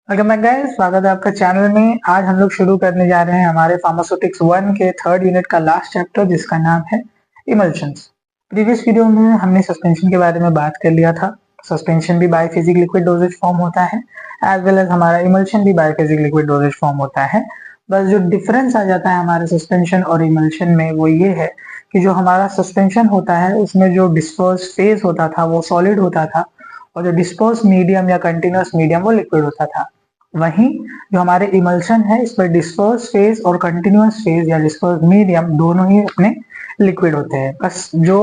Welcome back guys, स्वागत है आपका चैनल में। आज हम लोग शुरू करने जा रहे हैं हमारे फार्मास्यूटिक्स 1 के थर्ड यूनिट का लास्ट चैप्टर, जिसका नाम है इमल्शंस। प्रीवियस वीडियो में हमने सस्पेंशन के बारे में बात कर लिया था। सस्पेंशन भी बायोफिजिक लिक्विड डोजेज फॉर्म होता है, एज वेल एज हमारा इमल्शन भी बायोफिजिक लिक्विड डोजेज फॉर्म होता है। बस जो डिफरेंस आ जाता है हमारे सस्पेंशन और इमल्शन में वो ये है कि जो हमारा सस्पेंशन होता है उसमें जो डिस्पर्स फेज होता था वो सॉलिड होता था, और जो डिस्पर्स मीडियम या कंटिन्यूअस मीडियम वो लिक्विड होता था। वहीं जो हमारे इमल्शन है इसमें डिस्पर्स फेज और कंटिन्यूअस फेज या डिस्पर्स मीडियम दोनों ही अपने लिक्विड होते हैं, बस जो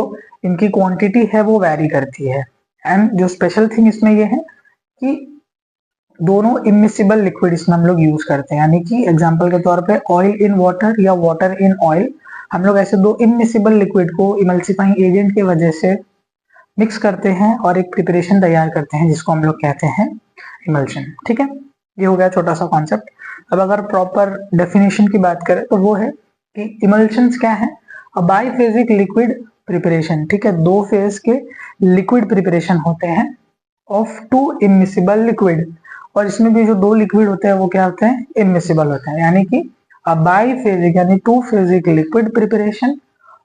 इनकी क्वांटिटी है वो वैरी करती है। एंड जो स्पेशल थिंग इसमें ये है कि दोनों इमिसिबल लिक्विड इसमें हम लोग यूज करते हैं, यानी कि एग्जांपल के तौर पे ऑयल इन वाटर या वाटर इन ऑयल, हम लोग ऐसे दो इमिसिबल लिक्विड को इमल्सिफाइंग एजेंट की वजह से मिक्स करते हैं और एक प्रिपरेशन तैयार करते हैं जिसको हम लोग कहते हैं इमल्शन। ठीक है, ये हो गया छोटा सा कॉन्सेप्ट। अब अगर प्रॉपर डेफिनेशन की बात करें तो वो है कि इमल्शंस क्या है, बाइफेजिक लिक्विड प्रिपरेशन। ठीक है, दो फेज के लिक्विड प्रिपरेशन होते हैं ऑफ टू इमिसिबल लिक्विड, और इसमें भी जो दो लिक्विड होते हैं वो क्या होते हैं, इमिसिबल होते हैं। यानी कि बाइफेजिक यानी two phasic liquid preparation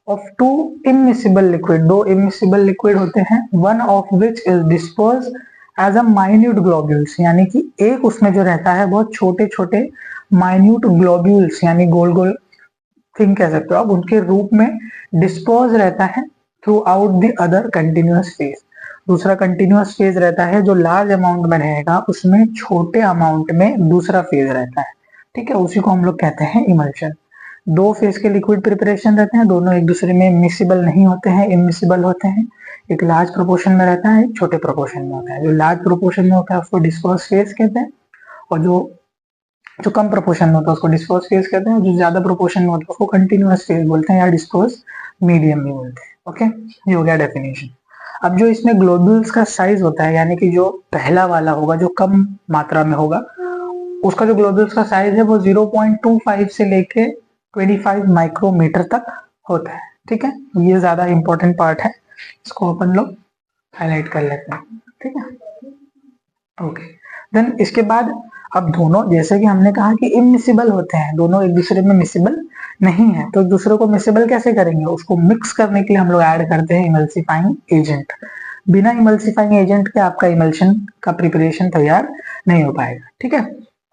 of two immiscible liquid, दो इमिसिबल लिक्विड होते हैं, one of which is disperse as a minute globules, यानी कि एक उसमें जो रहता है बहुत छोटे छोटे माइन्यूट ग्लोब्यूल्स यानी गोल गोल थिंग कह सकते हो आप, उनके रूप में डिस्पर्स रहता है through out the other continuous phase. दूसरा कंटिन्यूअस फेज रहता है जो लार्ज अमाउंट में रहेगा, उसमें छोटे अमाउंट में दूसरा फेज रहता है। ठीक है, उसी को हम लोग कहते हैं इमल्शन। दो फेज के लिक्विड प्रिपरेशन रहते हैं, दोनों एक दूसरे में मिक्सिबल नहीं होते हैं, इमिसिबल होते हैं। एक लार्ज प्रोपोर्शन में रहता है, एक छोटे प्रोपोर्शन में होता है। जो लार्ज प्रोपोर्शन में होता है उसको डिस्पर्स फेज कहते हैं, और जो जो कम प्रोपोर्शन में होता है उसको डिस्पर्स फेज कहते हैं, और जो ज्यादा प्रोपोर्शन में होता है उसको कंटिन्यूअस फेज बोलते हैं या डिस्पर्स मीडियम भी बोलते हैं। ओके, ये हो गया डेफिनेशन। अब जो इसमें ग्लोब्यूल्स का साइज होता है, यानी कि जो पहला वाला होगा जो कम मात्रा में होगा, उसका जो ग्लोब्यूल्स का साइज है वो 0.25 से लेके 25 माइक्रोमीटर तक होता है। ठीक है, ये ज्यादा इंपॉर्टेंट पार्ट है, इसको अपन लोग हाईलाइट कर लेते हैं। ठीक है, ओके। देन इसके बाद अब दोनों, जैसे कि हमने कहा कि इमिसिबल होते हैं, दोनों एक दूसरे में मिसिबल नहीं है, तो एक दूसरे को मिसिबल कैसे करेंगे, उसको मिक्स करने के लिए हम लोग ऐड करते हैं इमल्सिफाइंग एजेंट। बिना इमल्सिफाइंग एजेंट के आपका इमल्शन का प्रिपरेशन तैयार नहीं हो पाएगा। ठीक है,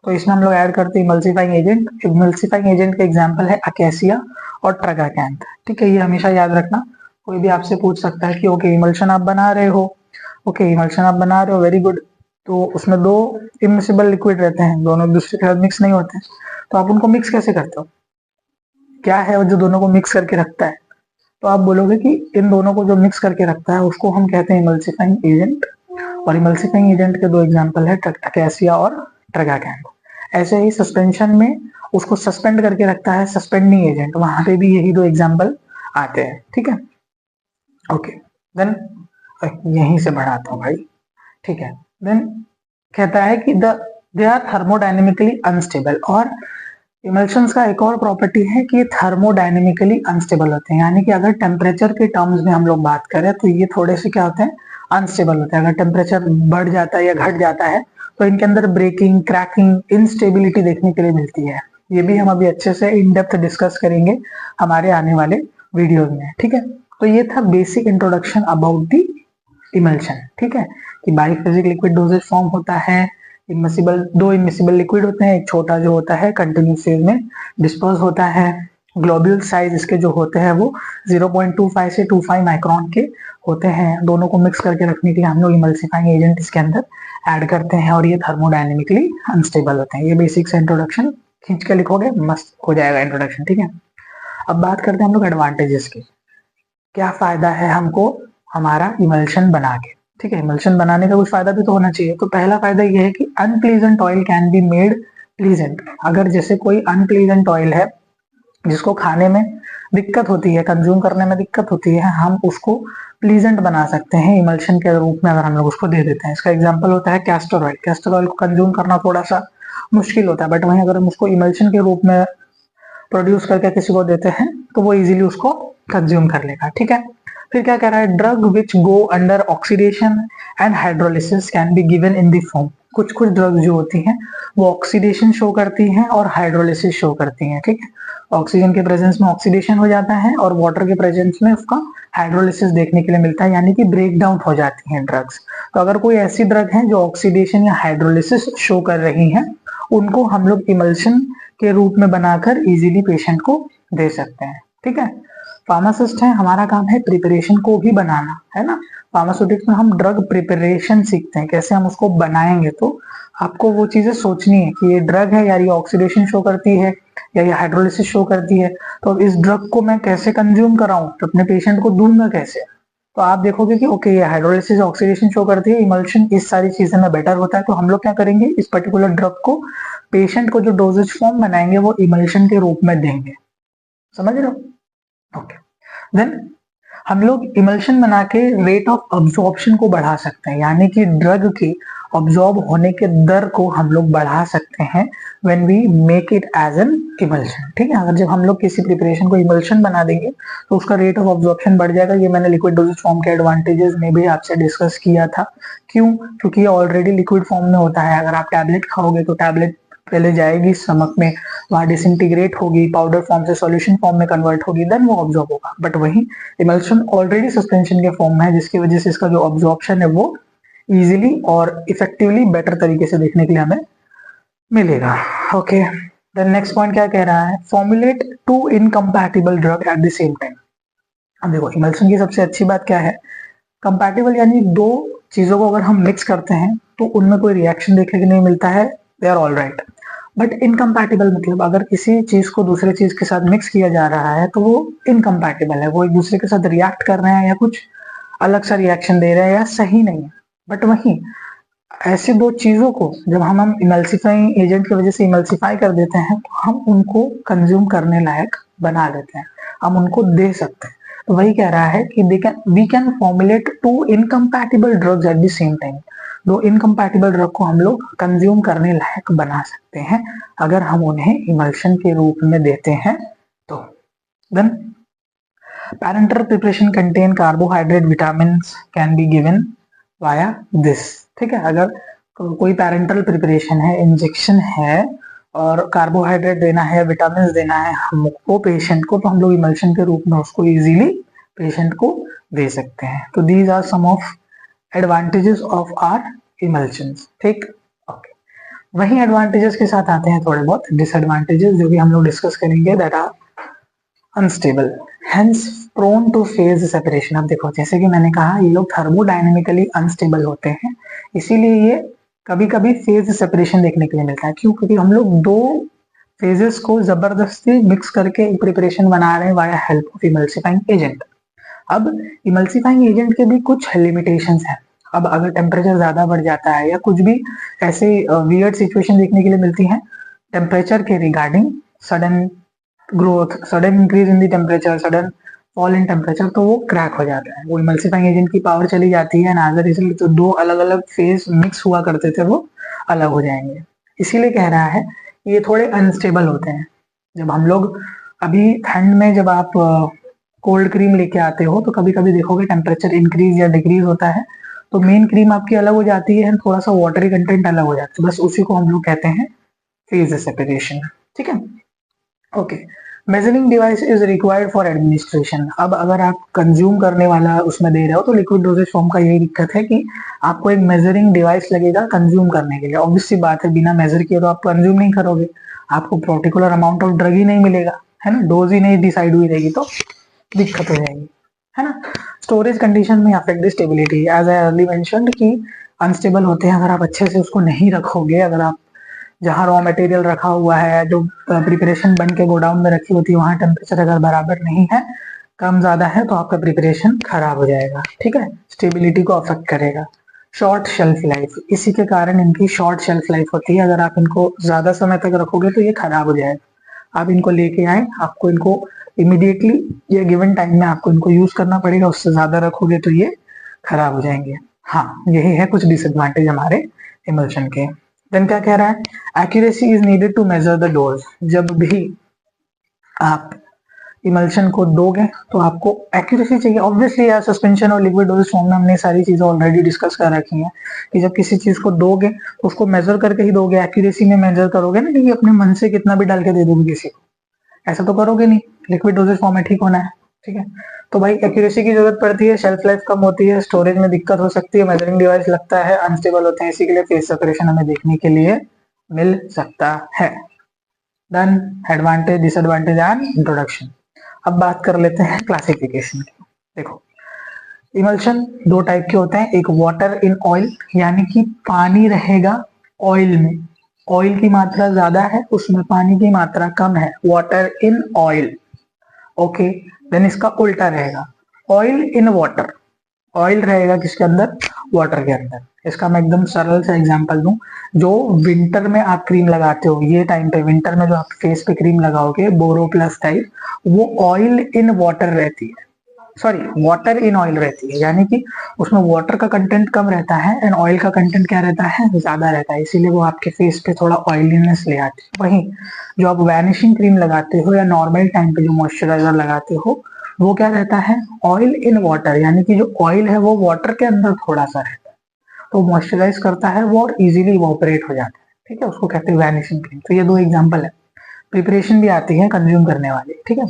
तो इसमें हम लोग ऐड करते हैं इमल्सिफाइंग एजेंट। इमल्सिफाइंग एजेंट का एग्जांपल है अकेसिया और ट्रगाकैंथ। ठीक है, ये हमेशा याद रखना, कोई भी आपसे पूछ सकता है कि ओके इमल्शन आप बना रहे हो, ओके इमल्शन आप बना रहे हो, वेरी गुड, तो उसमें दो इमिसिबल लिक्विड रहते हैं, दोनों एक दूसरे के साथ मिक्स नहीं होते, तो आप उनको मिक्स कैसे करते हो, क्या है वो जो दोनों को मिक्स करके रखता है, तो आप बोलोगे कि इन दोनों को जो मिक्स करके रखता है उसको हम कहते हैं इमल्सिफाइंग एजेंट। और इमल्सिफाइंग एजेंट के दो एग्जांपल है अकेसिया और ट्रगाकैंथ। ऐसे ही सस्पेंशन में उसको सस्पेंड करके रखता है सस्पेंडिंग एजेंट, वहां पे भी यही दो एग्जांपल आते हैं। ठीक है, ओके। देन यहीं से बढ़ाता हूँ भाई। ठीक है, देन कहता है कि दे आर थर्मोडायनेमिकली अनस्टेबल, और इमल्शंस का एक और प्रॉपर्टी है कि ये थर्मोडायनेमिकली अनस्टेबल होते हैं, यानी कि अगर टेम्परेचर के टर्म्स में हम लोग बात करें तो ये थोड़े से क्या होते हैं, अनस्टेबल होते हैं। अगर टेम्परेचर बढ़ जाता है या घट जाता है तो इनके अंदर ब्रेकिंग, क्रैकिंग, इनस्टेबिलिटी देखने के लिए मिलती है। ये भी हम अभी अच्छे से इन डेप्थ डिस्कस करेंगे हमारे आने वाले वीडियोज में। ठीक है, तो ये था basic introduction about the emulsion. ठीक है, कि बाइफेजिक लिक्विड डोजेज फॉर्म होता है, इमिसिबल, दो इमिसिबल लिक्विड होते हैं, एक छोटा जो होता है कंटिन्यूस फेज में डिस्पर्स होता है, ग्लोब्यूल साइज इसके जो होते हैं वो 0.25 से 25 माइक्रोन के होते हैं। दोनों को मिक्स करके रखने के लिए हम लोग इमल्सिफाइंग एजेंट इसके अंदर ऐड करते हैं, और ये थर्मोडायनेमिकली अनस्टेबल होते हैं। ये बेसिक से इंट्रोडक्शन खींच के लिखोगे मस्त हो जाएगा इंट्रोडक्शन। ठीक है, अब बात करते हैं हम लोग एडवांटेजेस की। क्या फायदा है हमको हमारा इमल्शन बना के। ठीक है, इमल्शन बनाने का कुछ फायदा भी तो होना चाहिए। तो पहला फायदा ये है कि unpleasant oil can be made pleasant. अगर जैसे कोई अनप्लीजेंट ऑयल है जिसको खाने में दिक्कत होती है, कंज्यूम करने में दिक्कत होती है, हम उसको प्लीजेंट बना सकते हैं इमल्शन के रूप में, अगर हम लोग उसको दे देते हैं। इसका एग्जाम्पल होता है कैस्टर ऑयल। कैस्टर ऑयल को कंज्यूम करना थोड़ा सा मुश्किल होता है, बट वहीं अगर हम उसको इमल्शन के रूप में प्रोड्यूस करके किसी को देते हैं तो वो इजीली उसको कंज्यूम कर लेगा। ठीक है, फिर क्या कह रहा है, drug which go under oxidation and hydrolysis can be given in the form. कुछ कुछ ड्रग्स जो होती हैं वो ऑक्सीडेशन शो करती हैं और हाइड्रोलिसिस शो करती हैं, ठीक है। ऑक्सीजन के प्रेजेंस में ऑक्सीडेशन हो जाता है और वाटर के प्रेजेंस में उसका हाइड्रोलिसिस देखने के लिए मिलता है, यानी कि ब्रेक डाउन हो जाती हैं ड्रग्स। तो अगर कोई ऐसी ड्रग है जो ऑक्सीडेशन या हाइड्रोलिसिस शो कर रही है, उनको हम लोग इमल्शन के रूप में बनाकर इजीली पेशेंट को दे सकते हैं, ठीक है। फार्मासिस्ट है, हमारा काम है प्रिपरेशन को भी बनाना, है ना। फार्मास्यूटिक्स में हम ड्रग प्रिपरेशन सीखते हैं, कैसे हम उसको बनाएंगे। तो आपको वो चीजें सोचनी है कि ये ड्रग है यार, ये ऑक्सीडेशन शो करती है या ये हाइड्रोलिसिस शो करती है, तो इस ड्रग को मैं कैसे कंज्यूम कराऊं, तो अपने पेशेंट को दूंगा कैसे। तो आप देखोगे कि ओके ये हाइड्रोलिसिस ऑक्सीडेशन शो करती है, इमल्शन इस सारी चीजें में बेटर होता है, तो हम लोग क्या करेंगे, इस पर्टिकुलर ड्रग को पेशेंट को जो डोजेज फॉर्म बनाएंगे वो इमल्शन के रूप में देंगे। समझ रहे हो? ओके। देन हम लोग इमल्शन बना के रेट ऑफ अब्जॉर्प्शन को बढ़ा सकते हैं, यानी कि ड्रग के अब्जॉर्ब होने के दर को हम लोग बढ़ा सकते हैं when we make it as an emulsion, ठीक है। अगर जब हम लोग किसी प्रिपरेशन को इमल्शन बना देंगे तो उसका रेट ऑफ अब्जॉर्प्शन बढ़ जाएगा। ये मैंने लिक्विड डोजेज फॉर्म के एडवांटेजेस में भी आपसे डिस्कस किया था। क्यों? क्योंकि ये ऑलरेडी लिक्विड फॉर्म में होता है। अगर आप टैबलेट खाओगे तो टैबलेट पहले जाएगी स्टमक में, वहां डिसइंटीग्रेट होगी, पाउडर फॉर्म से सॉल्यूशन फॉर्म में कन्वर्ट होगी, देन वो ऑब्जॉर्ब होगा। बट वही इमल्शन ऑलरेडी सस्पेंशन के फॉर्म में है, जिसकी वजह से इसका जो ऑब्जॉर्प्शन है वो इजीली और इफेक्टिवली बेटर तरीके से देखने के लिए हमें मिलेगा। ओके, देन नेक्स्ट पॉइंट क्या कह रहा है, formulate two incompatible drug at the same time. अब देखो इमल्शन की सबसे अच्छी बात क्या है, कंपैटिबल यानी दो चीजों को अगर हम मिक्स करते हैं तो उनमें कोई रिएक्शन देखने को नहीं मिलता है, they are all right. But incompatible मतलब अगर किसी चीज को दूसरे चीज के साथ मिक्स किया जा रहा है तो वो इनकम्पैटिबल है, वो एक दूसरे के साथ रिएक्ट कर रहे हैं या कुछ अलग सा रिएक्शन दे रहे हैं या सही नहीं है। बट वहीं ऐसी दो चीजों को जब हम इमल्सिफाइंग एजेंट की वजह से इमल्सिफाई कर देते हैं तो हम उनको कंज्यूम करने लायक बना देते हैं, हम उनको दे सकते हैं। तो वही कह रहा है कि we can formulate two incompatible drugs at the same time. दो इनकम्पैटिबल ड्रग को हम लोग कंज्यूम करने लायक बना सकते हैं अगर हम उन्हें इमल्शन के रूप में देते हैं तो। Then parenteral preparation contain carbohydrate vitamin can be given via this, ठीक है। अगर कोई पैरेंटल प्रिपरेशन है, इंजेक्शन है और कार्बोहाइड्रेट देना है, विटामिन देना है हमको पेशेंट को, तो हम लोग इमल्शन के रूप में उसको इजीली पेशेंट को दे सकते हैं। तो these are some of advantages of our emulsions, ठीक। ओके, वही एडवांटेजेस के साथ आते हैं थोड़े बहुत डिसएडवांटेजेस जो कि हम लोग डिस्कस करेंगे, that are unstable hence prone to phase separation. अब देखो जैसे कि मैंने कहा ये लोग थर्मोडायनेमिकली अनस्टेबल होते हैं, इसीलिए ये कभी कभी फेज सेपरेशन देखने के लिए मिलता है। क्यों? क्योंकि हम लोग दो फेजेस को जबरदस्ती मिक्स करके एक प्रिपरेशन बना रहे हैं via help of emulsifying agent. अब इमल्सिफाइंग एजेंट के भी कुछ लिमिटेशंस हैं। अब अगर टेम्परेचर ज्यादा बढ़ जाता है या कुछ भी ऐसे वियर्ड सिचुएशन देखने के लिए मिलती है टेम्परेचर के regarding, sudden growth, sudden increase in the temperature, sudden fall in temperature, तो वो क्रैक हो जाता है, वो इमल्सिफाइंग एजेंट की पावर चली जाती है एंड एज अ रिजल्ट तो दो अलग अलग फेज मिक्स हुआ करते थे वो अलग हो जाएंगे। इसीलिए कह रहा है ये थोड़े अनस्टेबल होते हैं। जब हम लोग अभी ठंड में जब आप कोल्ड क्रीम लेके आते हो तो कभी कभी देखोगे टेम्परेचर इंक्रीज या डिक्रीज होता है, तो मेन क्रीम आपकी अलग हो जाती है, थोड़ा सा वाटरी कंटेंट अलग हो जाता है, बस उसी को हम लोग कहते हैं फेज सेपरेशन, ठीक है। Okay, measuring device is required for administration. अब अगर आप कंज्यूम करने वाला उसमें दे रहे हो तो लिक्विड डोजेज फॉर्म का यही दिक्कत है कि आपको एक मेजरिंग डिवाइस लगेगा कंज्यूम करने के लिए। ऑब्वियस सी बात है, बिना मेजर किए तो आप कंज्यूम नहीं करोगे, आपको पर्टिकुलर अमाउंट ऑफ ड्रग ही नहीं मिलेगा, है ना, डोज ही नहीं डिसाइड हुई रहेगी तो दिक्कत हो जाएगी, है ना। स्टोरेज कंडीशन में affect the stability, as I early mentioned कि अनस्टेबल होते हैं अगर आप अच्छे से उसको नहीं रखोगे। अगर आप जहाँ रॉ मटेरियल रखा हुआ है, जो प्रिपरेशन बन के गोडाउन में रखी होती है, वहां टेम्परेचर अगर बराबर नहीं है, कम ज्यादा है, तो आपका प्रिपरेशन खराब हो जाएगा, ठीक है, स्टेबिलिटी को अफेक्ट करेगा। शॉर्ट शेल्फ लाइफ, इसी के कारण इनकी शॉर्ट शेल्फ लाइफ होती है। अगर आप इनको ज्यादा समय तक रखोगे तो ये खराब हो जाएगा। आप इनको लेके आए, आपको इनको इमीडिएटली या गिवन टाइम में आपको इनको यूज करना पड़ेगा, उससे ज्यादा रखोगे तो ये खराब हो जाएंगे। हाँ, यही है कुछ डिसएडवांटेज हमारे इमल्शन के। देन क्या कह रहा है, accuracy is needed to measure the dose. जब भी आप इमल्शन को दोगे तो आपको एक्यूरेसी चाहिए ऑब्वियसली यार। सस्पेंशन और लिक्विड डोजेज फॉर्म में हमने सारी चीजें ऑलरेडी डिस्कस कर रखी हैं कि जब किसी चीज को दोगे तो उसको मेजर करके ही दोगे, एक्यूरेसी में मेजर करोगे ना, क्योंकि अपने मन से कितना भी डाल के दे दोगे किसी को, ऐसा तो करोगे नहीं। लिक्विड डोजेज फॉर्म में ठीक होना है, ठीक है। तो भाई एक्यूरेसी की जरूरत पड़ती है, शेल्फ लाइफ कम होती है, स्टोरेज में दिक्कत हो सकती है, मेजरिंग डिवाइस लगता है, अनस्टेबल होते हैं, इसी के लिए फेस सेपरेशन हमें देखने के लिए मिल सकता है। Done, advantage, disadvantage and introduction. अब बात कर लेते हैं क्लासिफिकेशन की। देखो, इमल्शन दो टाइप के होते हैं, एक वाटर इन ऑयल, यानी कि पानी रहेगा ऑयल में, ऑयल की मात्रा ज्यादा है उसमें पानी की मात्रा कम है, water in oil. Okay, then इसका उल्टा रहेगा, ऑयल इन वाटर, ऑयल रहेगा किसके अंदर, वाटर के अंदर। इसका मैं एकदम सरल सा एग्जांपल दूं, जो विंटर में आप क्रीम लगाते हो, ये टाइम पे विंटर में जो आप फेस पे क्रीम लगाओगे बोरो प्लस टाइप, वो ऑयल इन वाटर रहती है, सॉरी वाटर इन ऑयल रहती है, यानी कि उसमें वाटर का कंटेंट कम रहता है एंड ऑयल का कंटेंट क्या रहता है, ज्यादा रहता है, इसीलिए वो आपके फेस पे थोड़ा ऑयलीनेस ले आती है। वहीं जो आप वैनिशिंग क्रीम लगाते हो या नॉर्मल टाइम पे जो मॉइस्चराइजर लगाते हो, वो क्या रहता है, ऑयल इन वाटर, यानी कि जो ऑयल है वो वाटर के अंदर थोड़ा सा रहता है, तो मॉइस्चराइज करता है वो और इजीली इवोपरेट हो जाता है, ठीक है, उसको कहते हैं वैनिशिंग क्रीम। तो ये दो एग्जांपल है, प्रिपरेशन भी आती है कंज्यूम करने वाली, ठीक है।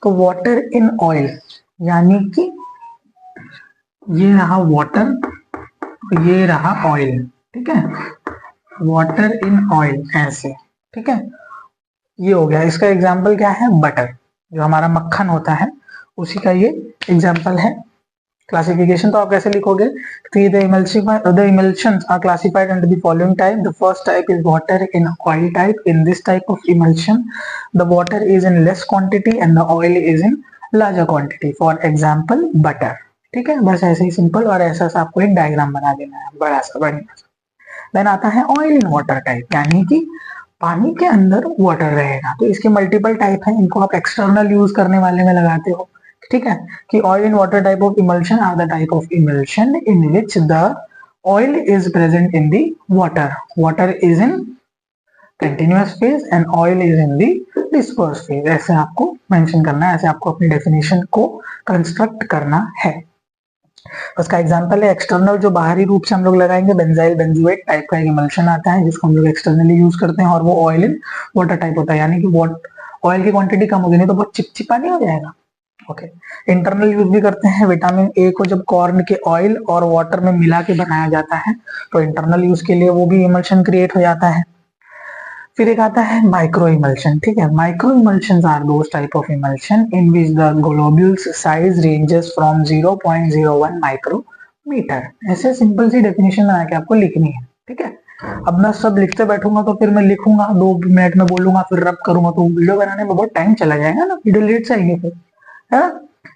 तो वाटर इन ऑयल यानी कि ये रहा वाटर, ये रहा ऑयल, ठीक है, वाटर इन ऑयल ऐसे, ठीक है, ये हो गया। इसका एग्जाम्पल क्या है, बटर, जो हमारा मक्खन होता है उसी का ये एग्जाम्पल है। क्लासिफिकेशन तो आप कैसे लिखोगे, the emulsions are classified under the following type. The first type is water in oil type. In this type of emulsion, the water is in less quantity and the oil is in larger quantity. For example, butter. ठीक है, बस ऐसे ही simple, और ऐसा सा आपको एक diagram बना देना है बड़ा सा बढ़िया सा। देन आता है ऑयल इन वाटर टाइप, यानी कि पानी के अंदर वाटर रहेगा। तो इसके मल्टीपल टाइप हैं, इनको आप एक्सटर्नल यूज करने वाले में लगाते हो, ठीक है, कि oil in water type of emulsion are the type of emulsion in which the oil is present in the water, water is in continuous phase and oil is in the disperse phase. ऐसे आपको mention करना है, ऐसे आपको अपनी definition को construct करना है। उसका एग्जांपल है एक्सटर्नल, जो बाहरी रूप से हम लोग लगाएंगे, बेंजाइल बेंजोएट टाइप का इमल्शन आता है जिसको हम लोग एक्सटर्नली यूज करते हैं, और वो ऑयल इन वाटर टाइप होता है, यानी कि ऑयल की क्वांटिटी कम होगी, नहीं तो बहुत चिपचिपा नहीं हो जाएगा। ओके, इंटरनल यूज भी करते हैं, विटामिन ए को जब कॉर्न के ऑयल और वाटर में मिला के बनाया जाता है तो इंटरनल यूज के लिए वो भी इमल्शन क्रिएट हो जाता है। फिर एक आता है माइक्रो इमल्शन, ठीक है, micro emulsions are those type of emulsion in which the globules size ranges from 0.01 micrometer. ऐसे सिंपल सी डेफिनेशन बना के आपको लिखनी है, ठीक है। अब मैं सब लिखते बैठूंगा तो फिर मैं लिखूंगा 2 मिनट में बोलूंगा फिर रब करूंगा तो वीडियो बनाने में बहुत टाइम चला जाएगा ना, वीडियो लेट से आएंगे फिर, है ना।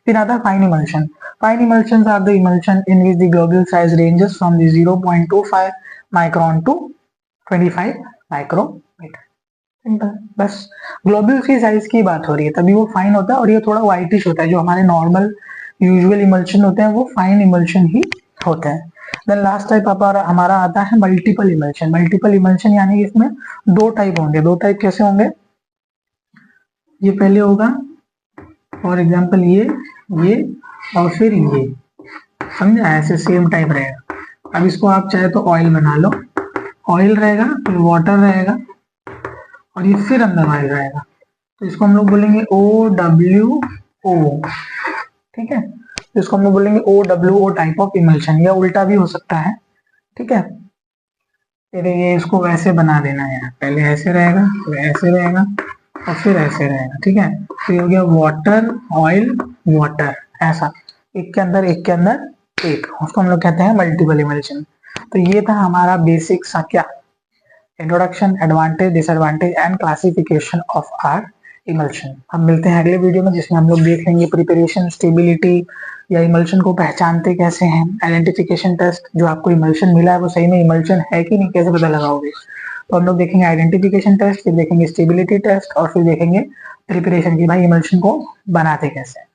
फिर आता है fine emulsion. Fine emulsions are the emulsion in which the globule size ranges from the 0.25 micron to 25 micrometer. Simple, बस ग्लोब्यूल्स की साइज की बात हो रही है तभी वो फाइन होता है, और ये थोड़ा व्हाइटिश होता है। जो हमारे नॉर्मल यूजुअल इमल्शन होते हैं वो फाइन इमल्शन ही होते हैं। देन लास्ट टाइप हमारा आता है मल्टीपल इमल्शन। मल्टीपल इमल्शन यानी इसमें दो टाइप होंगे। दो टाइप कैसे होंगे, ये पहले होगा फॉर एग्जाम्पल ये और फिर ये, समझा, ऐसे सेम टाइप रहेगा। अब इसको आप चाहे तो ऑयल बना लो, ऑयल रहेगा फिर वाटर रहेगा और ये फिर अंदर ऑयल रहेगा, तो इसको हम लोग बोलेंगे OWO, ठीक है, तो इसको हम लोग बोलेंगे OWO टाइप ऑफ इमल्शन, या उल्टा भी हो सकता है, ठीक है। फिर ये इसको वैसे बना देना है, पहले ऐसे रहेगा फिर ऐसे रहेगा और फिर ऐसे रहेगा, ठीक है। तो ये हो गया वाटर ऑयल वाटर, ऐसा एक के अंदर एक के अंदर एक, उसको हम लोग कहते हैं मल्टीपल इमल्शन। तो ये था हमारा बेसिक सा क्या, introduction, advantage, disadvantage and classification of our emulsion. हम मिलते हैं अगले वीडियो में जिसमें हम लोग देख लेंगे प्रिपरेशन, स्टेबिलिटी या इमल्शन को पहचानते कैसे हैं, आइडेंटिफिकेशन टेस्ट, जो आपको इमल्शन मिला है वो सही में इमल्शन है कि नहीं कैसे पता लगाओगे। तो हम लोग देखेंगे आइडेंटिफिकेशन टेस्ट, फिर देखेंगे स्टेबिलिटी टेस्ट और फिर देखेंगे प्रिपरेशन की भाई इमल्शन को बनाते कैसे।